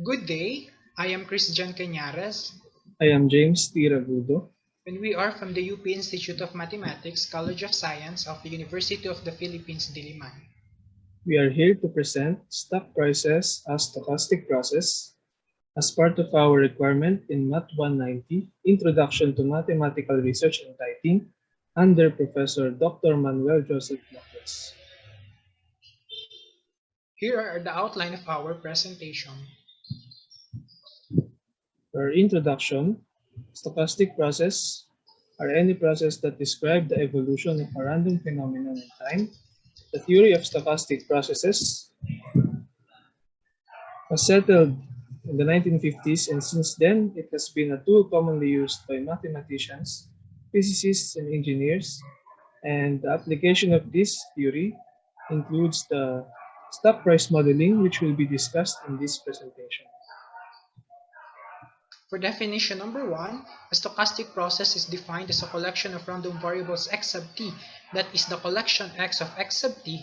Good day, I am Christian Cañarez, I am James T. Ragudo. and we are from the UP Institute of Mathematics, College of Science of the University of the Philippines, Diliman. We are here to present stock prices as stochastic process as part of our requirement in Math 190, Introduction to Mathematical Research and Writing, under Professor Dr. Manuel Joseph Loquias. Here are the outline of our presentation. For introduction, stochastic process are any process that describe the evolution of a random phenomenon in time. The theory of stochastic processes was settled in the 1950s, and since then it has been a tool commonly used by mathematicians, physicists, and engineers. And the application of this theory includes the stock price modeling, which will be discussed in this presentation. For definition number 1, a stochastic process is defined as a collection of random variables x sub t, that is the collection x of x sub t.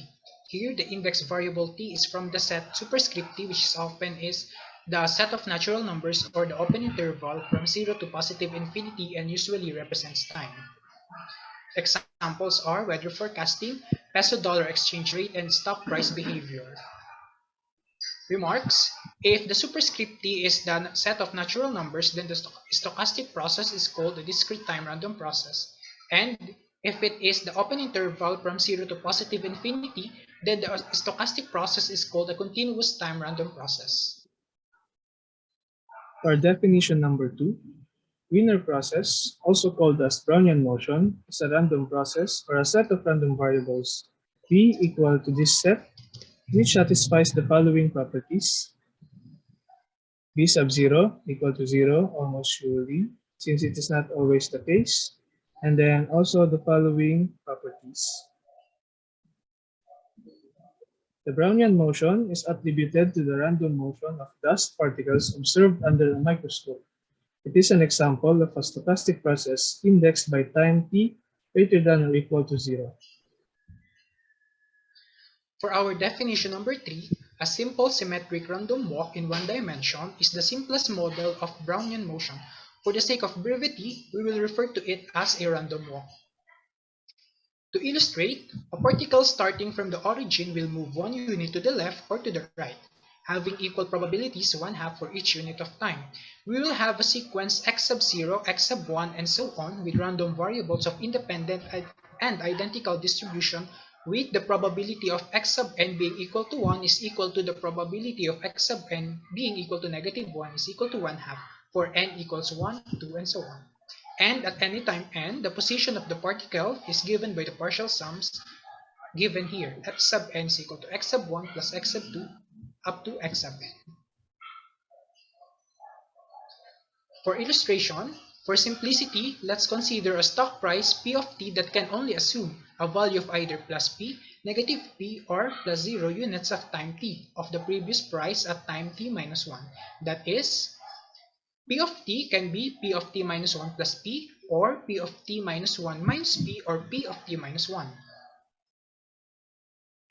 Here, the index variable t is from the set superscript t, which often is the set of natural numbers or the open interval from 0 to positive infinity and usually represents time. Examples are weather forecasting, peso-dollar exchange rate, and stock price behavior. Remarks: if the superscript t is the set of natural numbers, then the stochastic process is called a discrete time random process. And if it is the open interval from 0 to positive infinity, then the stochastic process is called a continuous time random process. For definition number 2, Wiener process, also called as Brownian motion, is a random process or a set of random variables b equal to this set, which satisfies the following properties: b sub 0 equal to 0 almost surely, since it is not always the case, and then also the following properties. The Brownian motion is attributed to the random motion of dust particles observed under a microscope. It is an example of a stochastic process indexed by time t greater than or equal to 0. For our definition number 3, a simple symmetric random walk in one dimension is the simplest model of Brownian motion. For the sake of brevity, we will refer to it as a random walk. To illustrate, a particle starting from the origin will move one unit to the left or to the right, having equal probabilities 1/2 for each unit of time. We will have a sequence x sub 0, x sub 1, and so on with random variables of independent and identical distribution, with the probability of x sub n being equal to 1 is equal to the probability of x sub n being equal to -1 is equal to 1/2 for n equals 1, 2, and so on. And at any time n, the position of the particle is given by the partial sums given here. X sub n is equal to x sub 1 plus x sub 2 up to x sub n. For illustration, for simplicity, let's consider a stock price P of t that can only assume a value of either plus P, negative P, or plus 0 units of time t of the previous price at time t minus 1. That is, P of t can be P of t minus 1 plus P, or P of t minus 1 minus P, or P of t minus 1.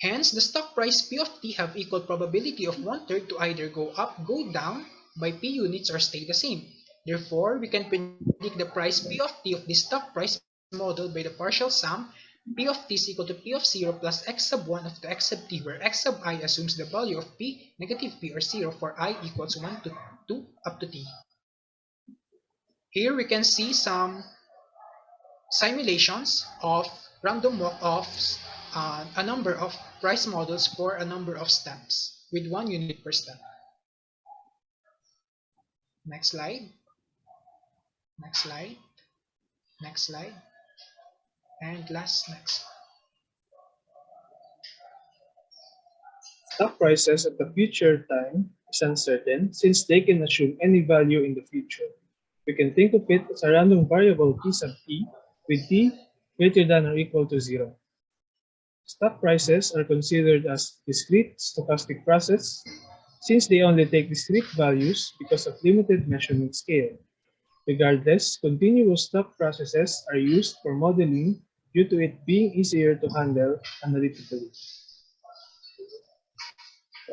Hence, the stock price P of t have equal probability of 1/3 to either go up, go down by P units, or stay the same. Therefore, we can predict the price P of t of this stock price model by the partial sum P of t is equal to P of 0 plus x sub 1 of the x sub t, where x sub I assumes the value of P, negative P, or 0 for I equals 1 to 2 up to t. Here we can see some simulations of random walk-offs, a number of price models for a number of steps with 1 unit per step. Next slide. Next slide. Next slide. And next. Stock prices at the future time is uncertain since they can assume any value in the future. We can think of it as a random variable t sub t with t greater than or equal to 0. Stock prices are considered as discrete stochastic process since they only take discrete values because of limited measurement scale. Regardless, continuous stock processes are used for modeling due to it being easier to handle analytically.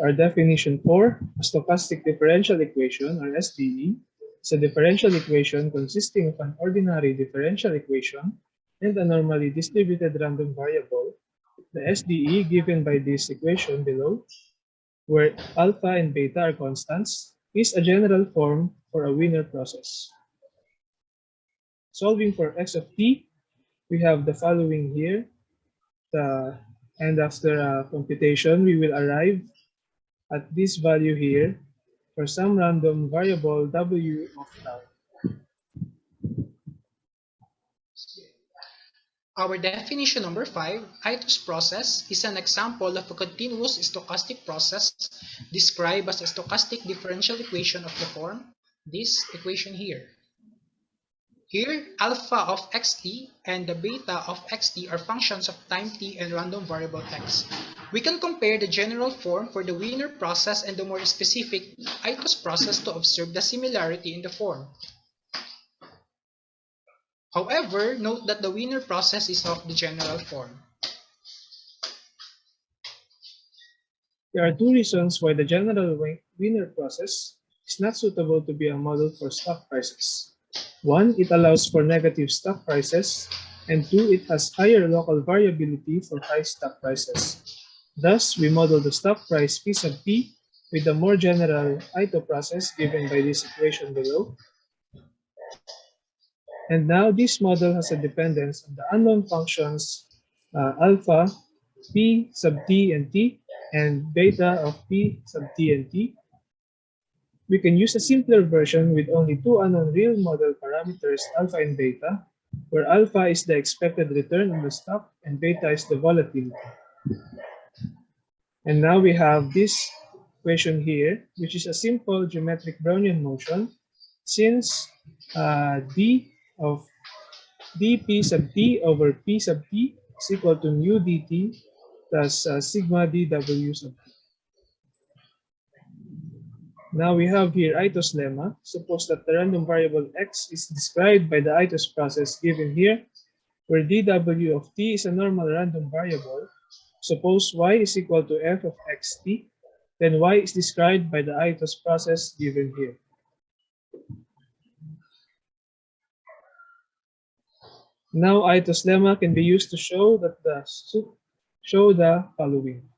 Our definition 4, a stochastic differential equation, or SDE, is a differential equation consisting of an ordinary differential equation and a normally distributed random variable. The SDE given by this equation below, where alpha and beta are constants, is a general form for a Wiener process. Solving for x of t, we have the following here. And after computation, we will arrive at this value here for some random variable w of tau. Our definition number 5, Itos process, is an example of a continuous stochastic process described as a stochastic differential equation of the form, this equation here. Here, alpha of xt and the beta of xt are functions of time t and random variable x. We can compare the general form for the Wiener process and the more specific Itos process to observe the similarity in the form. However, note that the Wiener process is of the general form. There are two reasons why the general Wiener process is not suitable to be a model for stock prices. One, it allows for negative stock prices, and two, it has higher local variability for high stock prices. Thus, we model the stock price P sub P with the more general Ito process given by this equation below. And now this model has a dependence on the unknown functions alpha, P sub t and t, and beta of P sub t and t. We can use a simpler version with only two unknown real model parameters, alpha and beta, where alpha is the expected return on the stock and beta is the volatility. And now we have this equation here, which is a simple geometric Brownian motion, since d of dp sub t over p sub t is equal to mu dt plus sigma dw sub t. Now we have here Ito's lemma. Suppose that the random variable x is described by the Ito's process given here, where dw of t is a normal random variable. Suppose y is equal to f of xt, then y is described by the Ito's process given here. Now Ito's lemma can be used to show that the following.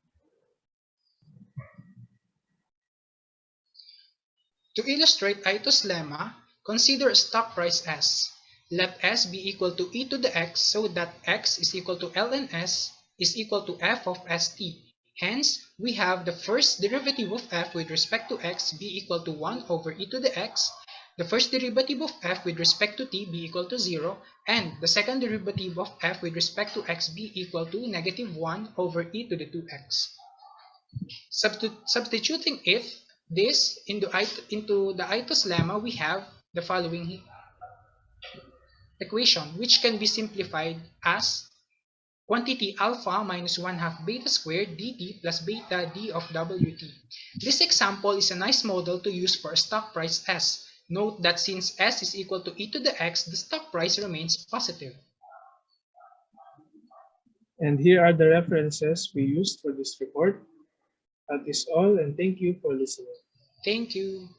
To illustrate Ito's lemma, consider a stock price S. Let S be equal to e to the x so that x is equal to ln S is equal to f of st. Hence, we have the first derivative of f with respect to x be equal to 1 over e to the x, the first derivative of f with respect to t be equal to 0, and the second derivative of f with respect to x be equal to negative 1 over e to the 2x. Substituting this into the Ito's lemma, we have the following equation, which can be simplified as quantity alpha minus 1/2 beta squared dt plus beta d of wt. This example is a nice model to use for a stock price S. Note that since S is equal to e to the x, the stock price remains positive. And here are the references we used for this report. That is all, and thank you for listening. Thank you.